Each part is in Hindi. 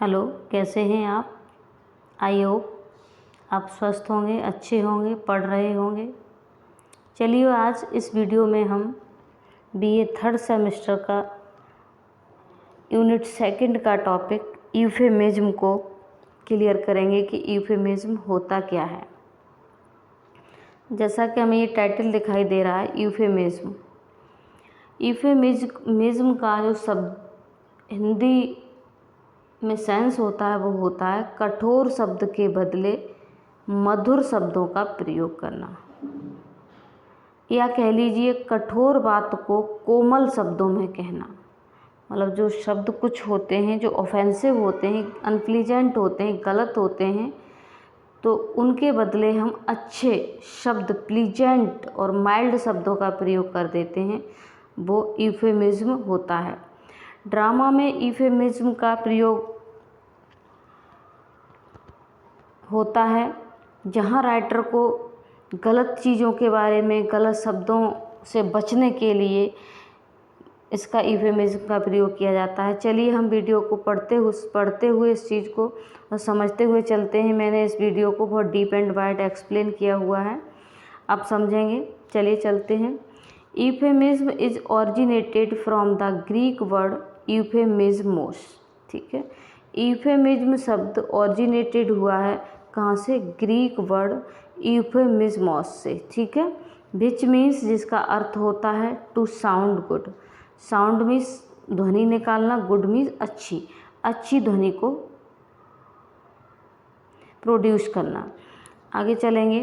हेलो, कैसे हैं आप? आई होप आप स्वस्थ होंगे, अच्छे होंगे, पढ़ रहे होंगे। चलिए आज इस वीडियो में हम बीए थर्ड सेमेस्टर का यूनिट सेकंड का टॉपिक यूफेमिज्म को क्लियर करेंगे कि यूफेमिज्म होता क्या है। जैसा कि हमें ये टाइटल दिखाई दे रहा है यूफेमिज्म। यूफेमिज्म का जो शब्द हिंदी में सेंस होता है वो होता है कठोर शब्द के बदले मधुर शब्दों का प्रयोग करना, या कह लीजिए कठोर बात को कोमल शब्दों में कहना। मतलब जो शब्द कुछ होते हैं जो ऑफेंसिव होते हैं, अनप्लीजेंट होते हैं, गलत होते हैं, तो उनके बदले हम अच्छे शब्द प्लीजेंट और माइल्ड शब्दों का प्रयोग कर देते हैं, वो यूफेमिज्म होता है। ड्रामा में यूफेमिज्म का प्रयोग होता है जहाँ राइटर को गलत चीज़ों के बारे में, गलत शब्दों से बचने के लिए इसका यूफेमिज्म का प्रयोग किया जाता है। चलिए हम वीडियो को पढ़ते हुए इस चीज़ को और समझते हुए चलते हैं। मैंने इस वीडियो को बहुत डीप एंड वाइड एक्सप्लेन किया हुआ है, आप समझेंगे। चलिए चलते हैं। Euphemism is originated from the Greek word euphemismos. ठीक है, यूफेमिज्म शब्द ऑरिजिनेटेड हुआ है कहाँ से? ग्रीक वर्ड यूफेमिज्मोस से। ठीक है, विच मीन्स जिसका अर्थ होता है to sound good. Sound means ध्वनि निकालना, गुड मीन्स अच्छी ध्वनि को प्रोड्यूस करना। आगे चलेंगे।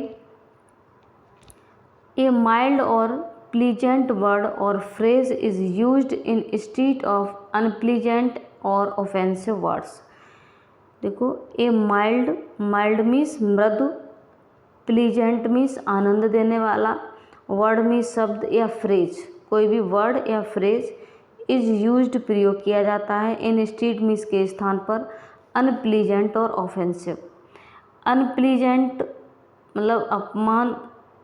ए माइल्ड और प्लीजेंट वर्ड और phrase is used in stead of unpleasant और ऑफेंसिव वर्ड्स। देखो, ए माइल्ड मीन्स मृदु, प्लीजेंट मीन्स आनंद देने वाला, वर्ड मीन्स शब्द या फ्रेज, कोई भी वर्ड या फ्रेज, इज यूज्ड प्रयोग किया जाता है, इन स्टीड मीन्स के स्थान पर, अनप्लीजेंट और ऑफेंसिव। अनप्लीजेंट मतलब अपमान,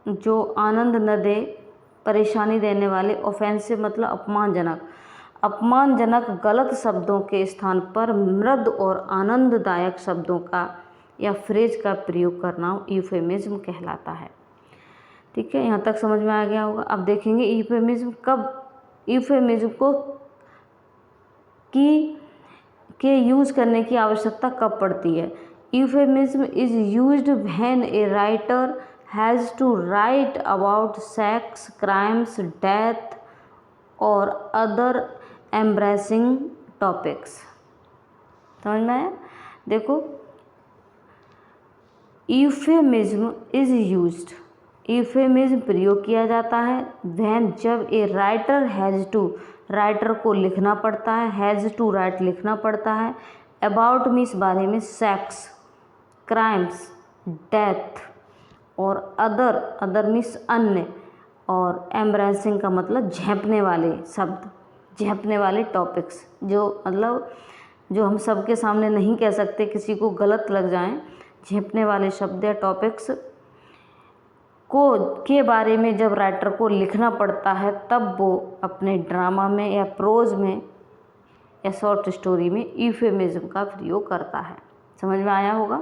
जो आनंद न दे, परेशानी देने वाले। ऑफेंसिव मतलब अपमानजनक गलत शब्दों के स्थान पर मृदु और आनंददायक शब्दों का या फ्रेज का प्रयोग करना यूफेमिज्म कहलाता है। ठीक है, यहाँ तक समझ में आ गया होगा। अब देखेंगे यूफेमिज्म को के यूज़ करने की आवश्यकता कब पड़ती है। Euphemism is used when a writer has to write about sex, crimes, death और अदर एम्ब्रेसिंग टॉपिक्स। समझ में आया? देखो, यूफेमिज्म इज यूज्ड, यूफेमिज्म प्रयोग किया जाता है व्हेन जब a writer has to, writer को लिखना पड़ता है, हैज़ टू राइट लिखना पड़ता है, अबाउट मीन्स बारे में, सेक्स, क्राइम्स, डेथ और अदर मीन्स अन्य, और एम्ब्रेसिंग का मतलब झेंपने वाले शब्द, झेंपने वाले टॉपिक्स, जो मतलब जो हम सबके सामने नहीं कह सकते, किसी को गलत लग जाएं, झेंपने वाले शब्द या टॉपिक्स के बारे में जब राइटर को लिखना पड़ता है तब वो अपने ड्रामा में या प्रोज में या शॉर्ट स्टोरी में यूफेमिज्म का प्रयोग करता है। समझ में आया होगा।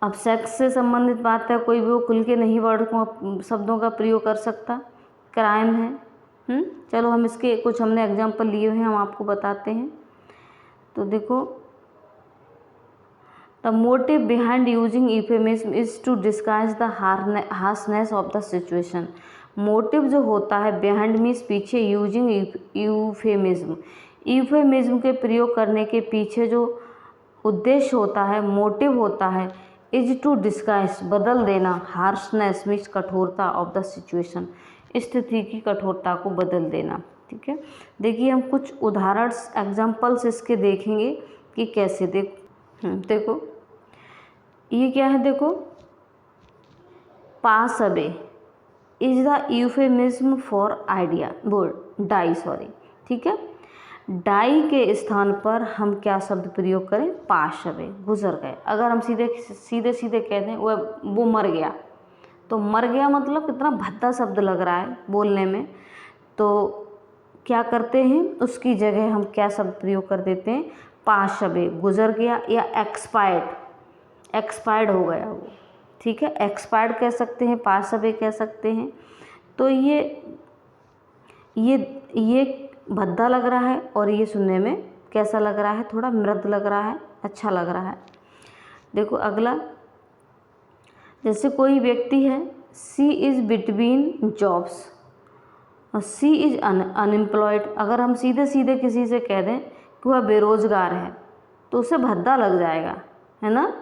अब सेक्स से संबंधित बात है, कोई भी वो खुल के नहीं वर्ड को, शब्दों का प्रयोग कर सकता। क्राइम है, चलो हम इसके कुछ हमने एग्जाम्पल लिए हैं, हम आपको बताते हैं। तो देखो, the motive behind using euphemism is to disguise the harshness of the situation. Motive जो होता है, बिहाइंड मीन्स पीछे, यूजिंग यूफेमिज्म के प्रयोग करने के पीछे जो उद्देश्य होता है, मोटिव होता है, इज टू डिस्गाइज बदल देना, हार्शनेस मीन्स कठोरता, ऑफ द सिचुएशन स्थिति की कठोरता को बदल देना। ठीक है, देखिए हम कुछ उदाहरण एग्जाम्पल्स इसके देखेंगे कि कैसे। देखो ये क्या है, देखो, pass away is the euphemism for idea, die, sorry. ठीक है, डाई के स्थान पर हम क्या शब्द प्रयोग करें? पास अवे, गुजर गए। अगर हम सीधे कह दें वो मर गया, तो मर गया मतलब कितना भद्दा शब्द लग रहा है बोलने में, तो क्या करते हैं, उसकी जगह हम क्या शब्द प्रयोग कर देते हैं, पास्ट अवे, गुजर गया या एक्सपायर्ड हो गया वो, ठीक है, एक्सपायर्ड कह सकते हैं, पास्ट अवे कह सकते हैं। तो ये भद्दा लग रहा है और ये सुनने में कैसा लग रहा है, थोड़ा मृद लग रहा है, अच्छा लग रहा है। देखो अगला, जैसे कोई व्यक्ति है, सी इज़ बिटवीन जॉब्स और सी इज़ अनएम्प्लॉयड। अगर हम सीधे सीधे किसी से कह दें कि वह बेरोज़गार है तो उसे भद्दा लग जाएगा, है ना,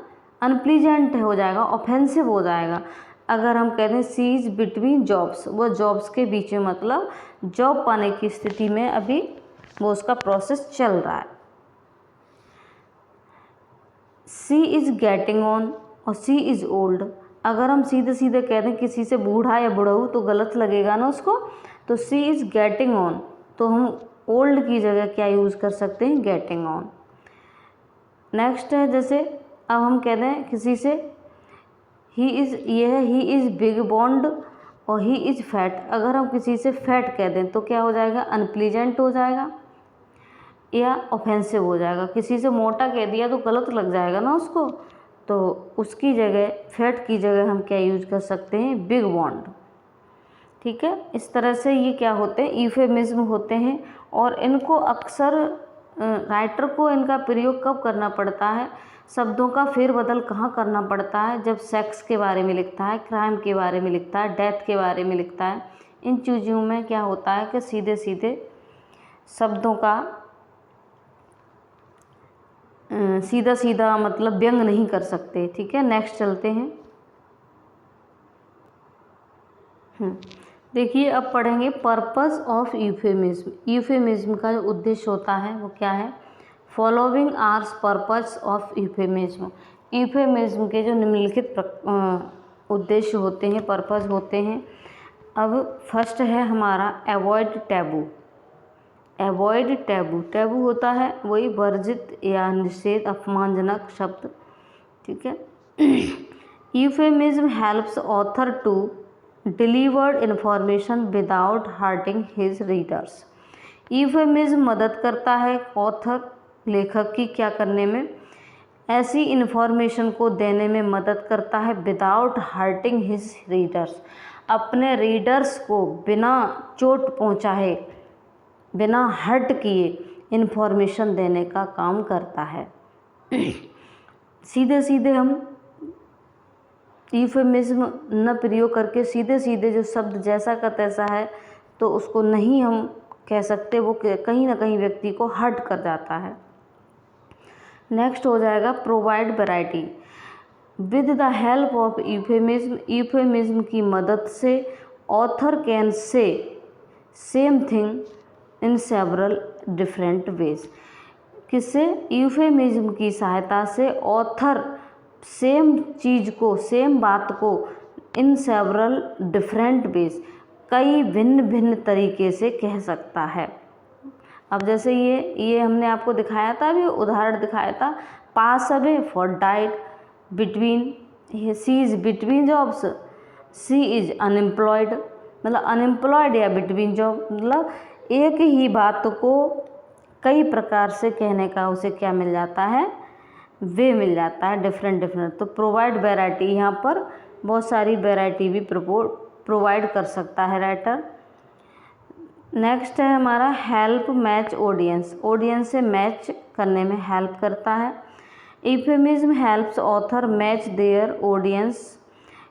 अनप्लीजेंट हो जाएगा, ऑफेंसिव हो जाएगा। अगर हम कह दें सी इज़ बिटवीन जॉब्स, वो जॉब्स के बीच में, मतलब जॉब पाने की स्थिति में अभी वो उसका प्रोसेस चल रहा है। सी इज़ गेटिंग ऑन और सी इज़ ओल्ड। अगर हम सीधे सीधे कह दें किसी से बूढ़ा या बुढ़ऊ तो गलत लगेगा ना उसको, तो सी इज़ गेटिंग ऑन, तो हम ओल्ड की जगह क्या यूज़ कर सकते हैं, गेटिंग ऑन। नेक्स्ट है, जैसे अब हम कह दें किसी से ही इज़ बिग बॉन्ड और ही इज़ फैट। अगर हम किसी से फैट कह दें तो क्या हो जाएगा, अनप्लीजेंट हो जाएगा या ऑफेंसिव हो जाएगा। किसी से मोटा कह दिया तो गलत लग जाएगा ना उसको, तो उसकी जगह, फैट की जगह हम क्या यूज कर सकते हैं, बिग बॉन्ड, ठीक है। इस तरह से ये क्या होते हैं, यूफेमिज्म होते हैं और इनको अक्सर राइटर को इनका प्रयोग कब करना पड़ता है, शब्दों का फेरबदल कहाँ करना पड़ता है, जब सेक्स के बारे में लिखता है, क्राइम के बारे में लिखता है, डेथ के बारे में लिखता है। इन चीज़ों में क्या होता है कि सीधे सीधे शब्दों का सीधा सीधा मतलब व्यंग नहीं कर सकते, ठीक है। नेक्स्ट चलते हैं। देखिए अब पढ़ेंगे पर्पस ऑफ यूफेमिज्म। यूफेमिज्म का जो उद्देश्य होता है वो क्या है, following are purpose of euphemism. Euphemism के जो निम्नलिखित उद्देश्य होते हैं, पर्पस होते हैं। अब फर्स्ट है हमारा avoid taboo. Avoid taboo, taboo होता है वही वर्जित या निषेध, अपमानजनक शब्द, ठीक है। Euphemism helps author to delivered information without hurting his readers. Euphemism मदद करता है ऑथर, लेखक की क्या करने में, ऐसी इन्फॉर्मेशन को देने में मदद करता है विदाउट हर्टिंग हिज रीडर्स, अपने रीडर्स को बिना चोट पहुँचाए, बिना हर्ट किए इन्फॉर्मेशन देने का काम करता है। सीधे सीधे हम यूफेमिज्म न प्रयोग करके सीधे सीधे जो शब्द जैसा का तैसा है तो उसको नहीं हम कह सकते, वो कहीं ना कहीं व्यक्ति को हर्ट कर जाता है। नेक्स्ट हो जाएगा provide variety. With the help of euphemism, euphemism की मदद से author can say same thing in several different ways. किससे, यूफेमिज्म की सहायता से ऑथर सेम चीज़ को, सेम बात को इन सेवरल डिफरेंट वेज, कई भिन्न भिन्न तरीके से कह सकता है। अब जैसे ये हमने आपको दिखाया था, अभी उदाहरण दिखाया था, pass away for died, between, see is between jobs, see is unemployed, मतलब अनएम्प्लॉयड या बिटवीन जॉब, मतलब एक ही बात को कई प्रकार से कहने का उसे क्या मिल जाता है, वे मिल जाता है, डिफरेंट डिफरेंट। तो प्रोवाइड वैरायटी, यहाँ पर बहुत सारी वैरायटी भी प्रोवाइड कर सकता है राइटर। नेक्स्ट है हमारा हेल्प मैच ऑडियंस, ऑडियंस से मैच करने में हेल्प करता है। Euphemism helps author match their audience.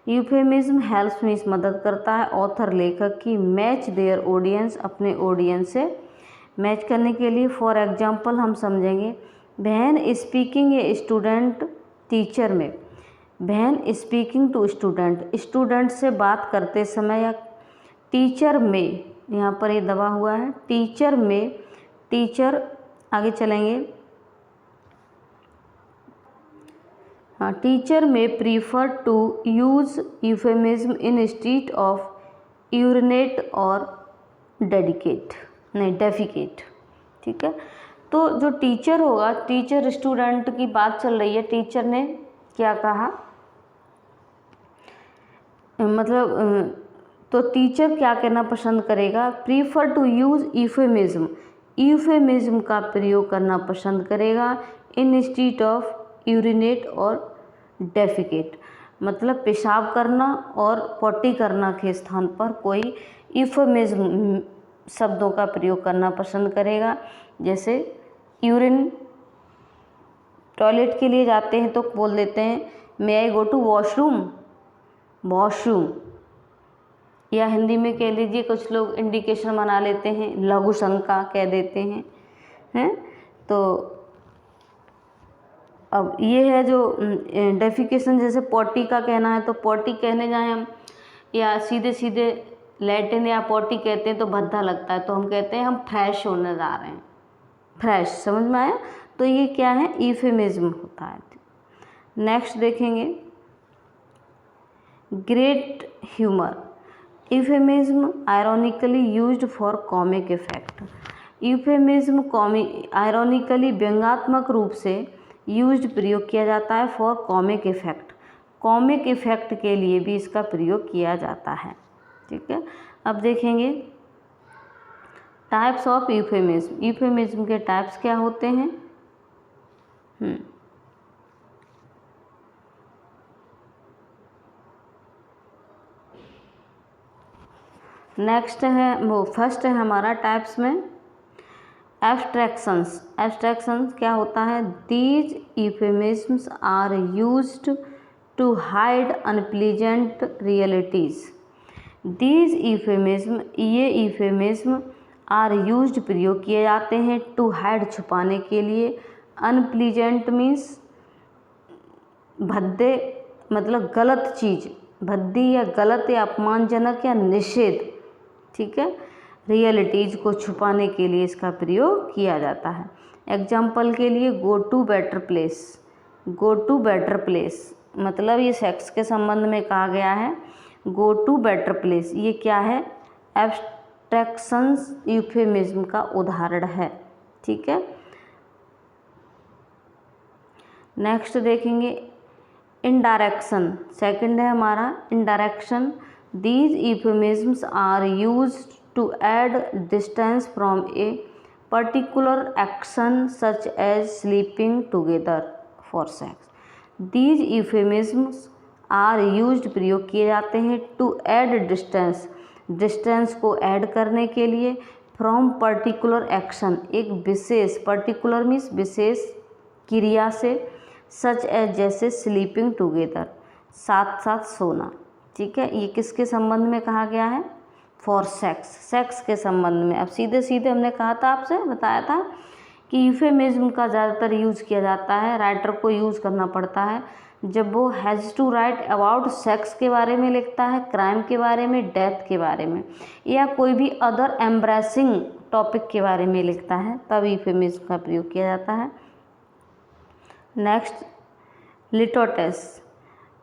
Euphemism helps means मदद करता है ऑथर, लेखक की, मैच देयर ऑडियंस, अपने ऑडियंस से मैच करने के लिए। फॉर एग्जांपल हम समझेंगे, बहन स्पीकिंग ए स्टूडेंट टीचर में, बहन स्पीकिंग टू स्टूडेंट, स्टूडेंट से बात करते समय, या टीचर में, यहाँ पर ये दबा हुआ है, टीचर में, टीचर आगे चलेंगे, हाँ, teacher may prefer to use euphemism instead of urinate और डेफिकेट, ठीक है। तो जो टीचर होगा, टीचर स्टूडेंट की बात चल रही है, टीचर ने क्या कहा, मतलब तो टीचर क्या कहना पसंद करेगा, prefer to use euphemism, euphemism का प्रयोग करना पसंद करेगा इंस्टीड ऑफ यूरिनेट और डेफिकेट, मतलब पेशाब करना और पॉटी करना के स्थान पर कोई यूफेमिज्म शब्दों का प्रयोग करना पसंद करेगा। जैसे यूरिन, टॉयलेट के लिए जाते हैं तो बोल देते हैं मे आई गो टू वॉशरूम, वॉशरूम। या हिंदी में कह लीजिए, कुछ लोग इंडिकेशन बना लेते हैं, लघु शंका कह देते हैं। तो अब ये है जो डेफिकेशन, जैसे पॉटी का कहना है तो पॉटी कहने जाएं हम, या सीधे सीधे लैट्रिन या पॉटी कहते हैं तो भद्दा लगता है, तो हम कहते हैं हम फ्रेश होने जा रहे हैं, फ्रेश। समझ में आया? तो ये क्या है, यूफेमिज्म होता है। नेक्स्ट देखेंगे great humour, euphemism ironically used for comic effect. Euphemism ironically व्यंग्यात्मक रूप से यूज्ड प्रयोग किया जाता है for comic effect, comic effect के लिए भी इसका प्रयोग किया जाता है। ठीक है, अब देखेंगे टाइप्स ऑफ यूफेमिज्म, यूफेमिज्म के टाइप्स क्या होते हैं। नेक्स्ट है वो फर्स्ट है हमारा टाइप्स में एब्स्ट्रैक्शंस। एब्स्ट्रैक्शंस क्या होता है, these euphemisms are used to hide unpleasant realities. These euphemism, ये यूफेमिज्म आर यूज्ड प्रयोग किए जाते हैं टू हाइड छुपाने के लिए, अनप्लीजेंट मीन्स भद्दे, मतलब गलत चीज़, भद्दी या गलत या अपमानजनक या निषेध। ठीक है, रियलिटीज़ को छुपाने के लिए इसका प्रयोग किया जाता है। एग्जाम्पल के लिए go to better place, go to better place मतलब ये सेक्स के संबंध में कहा गया है। गो टू बेटर प्लेस ये क्या है, एब्स्ट्रैक्शंस यूफेमिज्म का उदाहरण है। ठीक है, नेक्स्ट देखेंगे इंडायरेक्शन। सेकंड है हमारा indirection. These euphemisms are used to add distance from a particular action such as sleeping together for sex. These euphemisms are used प्रयोग किए जाते हैं टू ऐड डिस्टेंस, डिस्टेंस को ऐड करने के लिए, फ्रॉम पर्टिकुलर एक्शन एक विशेष, पर्टिकुलर मीन्स विशेष क्रिया से, सच एज जैसे स्लीपिंग टुगेदर साथ साथ सोना। ठीक है, ये किसके संबंध में कहा गया है, फॉर सेक्स, सेक्स के संबंध में। अब सीधे सीधे हमने कहा था, आपसे बताया था कि यूफेमिज्म का ज़्यादातर यूज़ किया जाता है, राइटर को यूज़ करना पड़ता है जब वो has to write about sex के बारे में लिखता है, क्राइम के बारे में, डेथ के बारे में, या कोई भी अदर एम्ब्रेसिंग टॉपिक के बारे में लिखता है, तब यूफेमिज्म का प्रयोग किया जाता है। नेक्स्ट लिटोटेस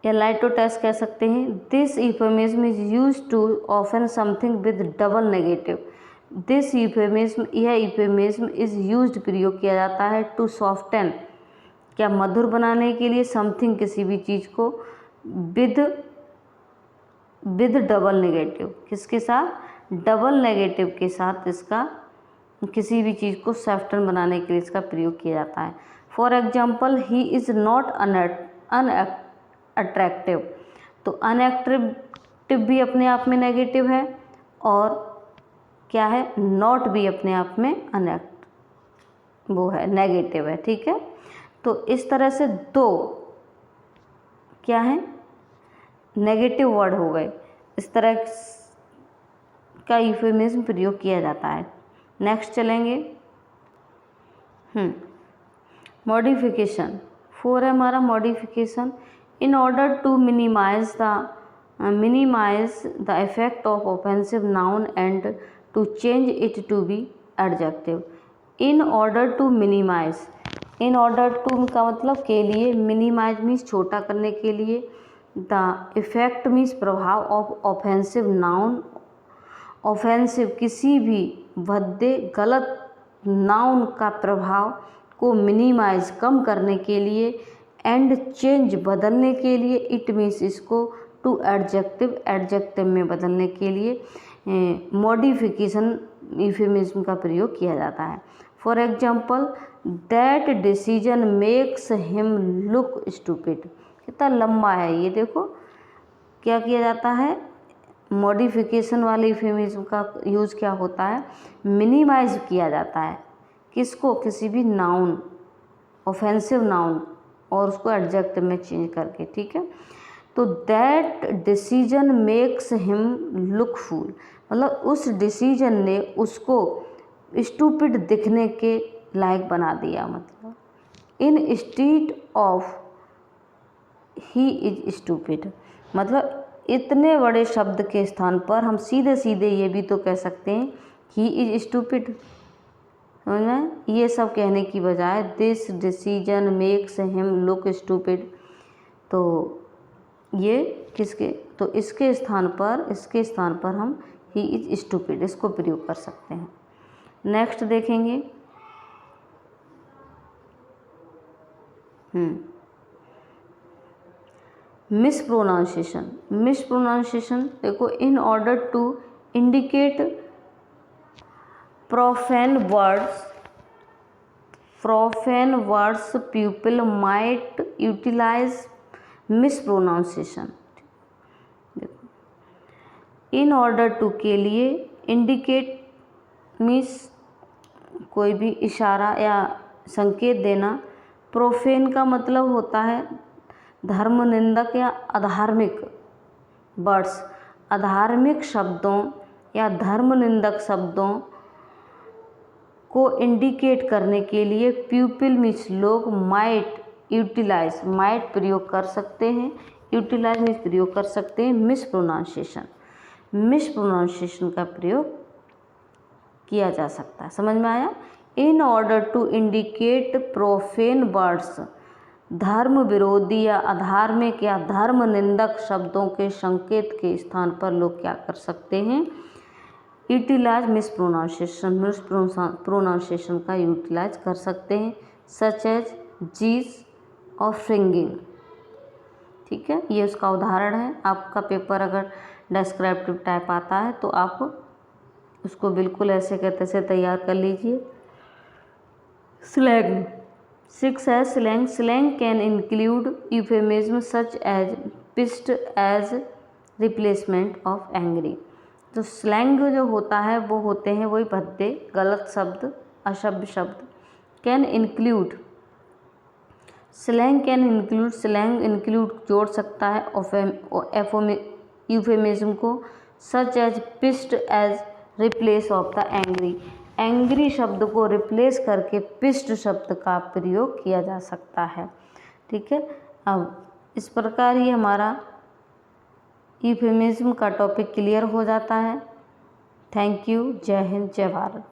या लाइटोटेस कह सकते हैं। This euphemism is use to often something with double negative. This euphemism, यह यूफेमिज्म इज यूज्ड प्रयोग किया जाता है टू सॉफ्टन, क्या मधुर बनाने के लिए, समथिंग किसी भी चीज़ को, विद डबल नेगेटिव, किसके साथ, डबल नेगेटिव के साथ इसका किसी भी चीज़ को सॉफ्टन बनाने के लिए इसका प्रयोग किया जाता है। For example he is not unattractive, तो अनएट्रैक्टिव भी अपने आप में नेगेटिव है और क्या है, नॉट भी अपने आप में वो है, नेगेटिव है। ठीक है, तो इस तरह से दो क्या है, नेगेटिव वर्ड हो गए, इस तरह का यूफेमिज्म प्रयोग किया जाता है। नेक्स्ट चलेंगे मॉडिफिकेशन। 4 है हमारा modification. In order to minimize the effect of offensive noun and to change it to be adjective. In order to minimize, in order to का मतलब के लिए, मिनिमाइज मीन्स छोटा करने के लिए, द इफेक्ट मीन्स प्रभाव ऑफ ऑफेंसिव नाउन, ऑफेंसिव किसी भी भद्दे गलत नाउन का प्रभाव को मिनिमाइज कम करने के लिए, एंड चेंज बदलने के लिए, इट मीन्स इसको, टू एडजेक्टिव, एडजेक्टिव में बदलने के लिए मॉडिफिकेशन यूफेमिज्म का प्रयोग किया जाता है। For example, that decision makes him look stupid. कितना लंबा है ये, देखो क्या किया जाता है, मॉडिफिकेशन वाले यूफेमिज्म का यूज़ क्या होता है, मिनिमाइज किया जाता है किसको, किसी भी नाउन, ऑफेंसिव नाउन, और उसको एडजेक्टिव में चेंज करके, ठीक है। तो that decision makes him look fool, मतलब उस डिसीजन ने उसको स्टूपिड दिखने के लायक बना दिया, मतलब instead of he is stupid, मतलब इतने बड़े शब्द के स्थान पर हम सीधे सीधे ये भी तो कह सकते हैं ही इज स्टूपिड, समझ में। ये सब कहने की बजाय this decision makes him look stupid, तो ये किसके, तो इसके स्थान पर हम ही इज स्टूपिड इसको प्रयोग कर सकते हैं। नेक्स्ट देखेंगे, मिसप्रोनाउंसिएशन। मिसप्रोनाउंसिएशन देखो, in order to indicate profane words people might utilize mispronunciation. देखो, इन ऑर्डर टू के लिए, इंडिकेट मीन्स कोई भी इशारा या संकेत देना, प्रोफेन का मतलब होता है धर्मनिंदक या अधार्मिक वर्ड्स, अधार्मिक शब्दों या धर्मनिंदक शब्दों को इंडिकेट करने के लिए पीपल मीन्स लोग, माइट यूटिलाइज, माइट प्रयोग कर सकते हैं, यूटिलाइज मीन्स प्रयोग कर सकते हैं मिसप्रोनाउंसिएशन, मिसप्रोनाउंसिएशन का प्रयोग किया जा सकता है। समझ में आया। In order to indicate profane words, धर्म विरोधी या अधार्मिक या धर्म निंदक शब्दों के संकेत के स्थान पर लोग क्या कर सकते हैं, यूटिलाइज मिसप्रोनाउंसिएशन, मिसप्रोनाउंसिएशन का यूटिलाइज कर सकते हैं, सच एज जीस और फ्रिंगिंग, ठीक है। ये उसका उदाहरण है। आपका पेपर अगर डिस्क्रिप्टिव टाइप आता है तो आप उसको बिल्कुल ऐसे कहते से तैयार कर लीजिए। स्लैंग 6 है slang. Slang can include euphemism such as pissed as replacement of angry. तो स्लैंग जो होता है वो होते हैं वही भद्दे, गलत शब्द, अशब्द शब्द। Can include, slang can include, slang include जोड़ सकता है यूफेमिज्म को, such as pissed as replace of the angry, angry शब्द को रिप्लेस करके पिस्ड शब्द का प्रयोग किया जा सकता है, ठीक है। अब इस प्रकार ये हमारा यूफेमिज्म का टॉपिक क्लियर हो जाता है। Thank you. जय हिंद, जय भारत।